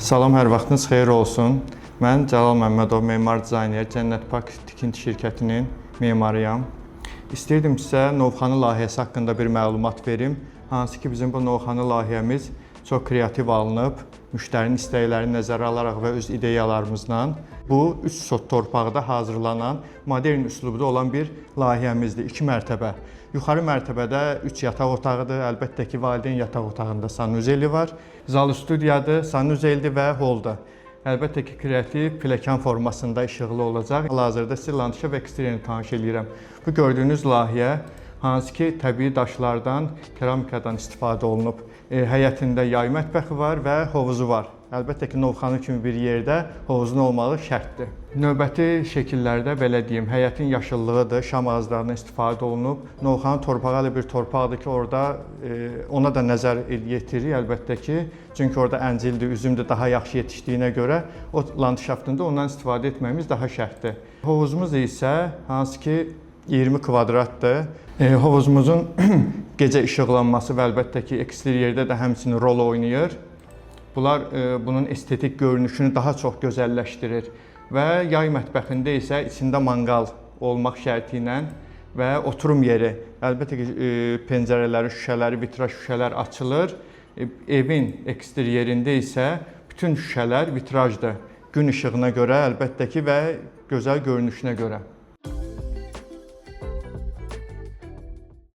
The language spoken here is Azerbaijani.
Salam, hər vaxtınız xeyir olsun. Mən Cəlal Məmmədov, memar dizayner, Cənnət Park tikinti şirkətinin memarıyam. İstəyirdim sizə novxanı layihəsi haqqında bir məlumat verim. Hansı ki, bizim bu novxanı layihəmiz çox kreativ alınıb, müştərinin istəklərini nəzərə alaraq və öz ideyalarımızla bu 3 sot torpaqda hazırlanan modern üslubda olan bir layihəmizdir. 2 mərtəbə. Yuxarı mərtəbədə 3 yataq otağıdır. Əlbəttə ki, valideyn yataq otağında sanuzeli var. Zal studiyadır, sanuzelidir və holda. Əlbəttə ki, kreativ pilləkən formasında işıqlı olacaq. Hal-hazırda sizə landşaf eksteryerini tanış edirəm. Bu gördüyünüz layihə hansı ki, təbii daşlardan, keramikadan istifadə olunub. Həyətində yay mətbəxi var və hovuzu var. Əlbəttə ki, novxanı kimi bir yerdə hovuzun olmağı şərtdir. Növbəti şəkillərdə belə deyim, həyətin yaşıllığıdır, şam ağaclarından istifadə olunub. Novxanı torpağı elə bir torpaqdır ki, orada ona da nəzər yetirir əlbəttə ki. Çünki orada əncildir, üzümdür daha yaxşı yetişdiyinə görə o landşaftında ondan istifadə etməyimiz daha şərtdir. Hovuzumuz isə hansı ki 20 kvadratdır. Hovuzumuzun gecə işıqlanması və əlbəttə ki, eksteryerdə də həmçinin rol oynayır. Bunlar bunun estetik görünüşünü daha çox gözəlləşdirir və yay mətbəxində isə içində manqal olmaq şərti ilə və oturum yeri. Əlbəttə ki, pəncərələrin şüşələri, vitraj şüşələr açılır. Evin eksteryerində isə bütün şüşələr vitrajdır. Gün işığına görə əlbəttə ki və gözəl görünüşünə görə.